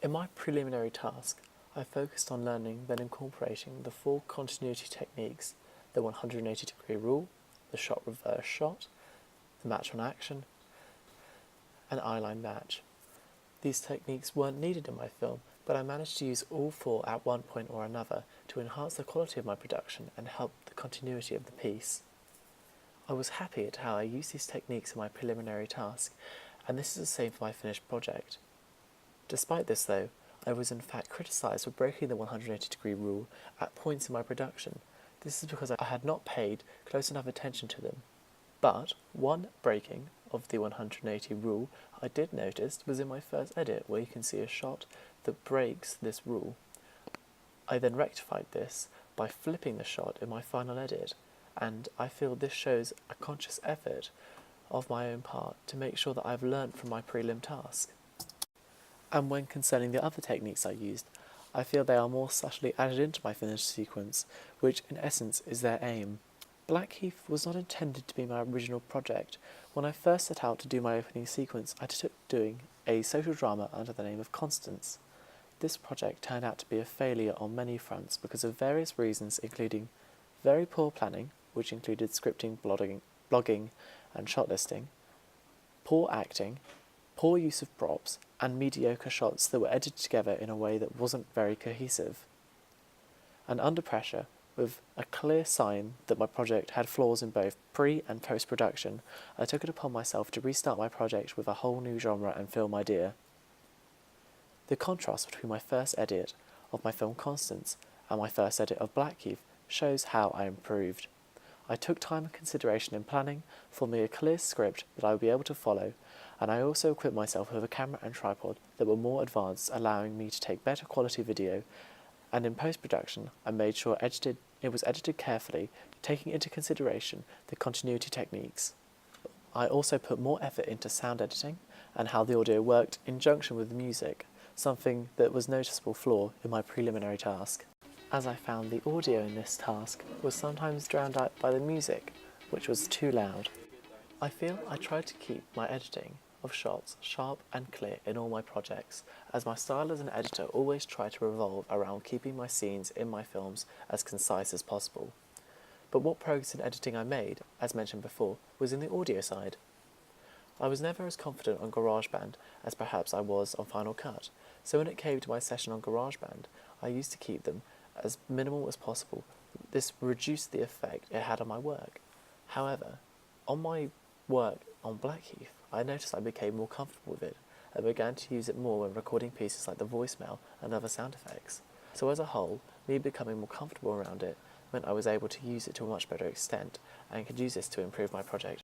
In my preliminary task, I focused on learning then incorporating the 4 continuity techniques: the 180-degree rule, the shot reverse shot, the match on action, and eyeline match. These techniques weren't needed in my film, but I managed to use all 4 at one point or another to enhance the quality of my production and help the continuity of the piece. I was happy at how I used these techniques in my preliminary task, and this is the same for my finished project. Despite this though, I was in fact criticised for breaking the 180-degree rule at points in my production. This is because I had not paid close enough attention to them. But one breaking of the 180 rule I did notice was in my first edit, where you can see a shot that breaks this rule. I then rectified this by flipping the shot in my final edit, and I feel this shows a conscious effort of my own part to make sure that I've learnt from my prelim task. And when concerning the other techniques I used, I feel they are more subtly added into my finished sequence, which in essence is their aim. Blackheath was not intended to be my original project. When I first set out to do my opening sequence, I took doing a social drama under the name of Constance. This project turned out to be a failure on many fronts because of various reasons, including very poor planning, which included scripting, blogging and shot listing, poor acting, poor use of props, and mediocre shots that were edited together in a way that wasn't very cohesive. And under pressure, with a clear sign that my project had flaws in both pre- and post-production, I took it upon myself to restart my project with a whole new genre and film idea. The contrast between my first edit of my film Constance and my first edit of Blackheath shows how I improved. I took time and consideration in planning, forming a clear script that I would be able to follow, and I also equipped myself with a camera and tripod that were more advanced, allowing me to take better quality video, and in post-production I made sure it was edited carefully, taking into consideration the continuity techniques. I also put more effort into sound editing and how the audio worked in junction with the music, something that was a noticeable flaw in my preliminary task, as I found the audio in this task was sometimes drowned out by the music, which was too loud. I feel I tried to keep my editing of shots sharp and clear in all my projects, as my style as an editor always tried to revolve around keeping my scenes in my films as concise as possible. But what progress in editing I made, as mentioned before, was in the audio side. I was never as confident on GarageBand as perhaps I was on Final Cut, so when it came to my session on GarageBand, I used to keep them as minimal as possible. This reduced the effect it had on my work. However, on my work on Blackheath, I noticed I became more comfortable with it and began to use it more when recording pieces like the voicemail and other sound effects. So as a whole, me becoming more comfortable around it meant I was able to use it to a much better extent and could use this to improve my project.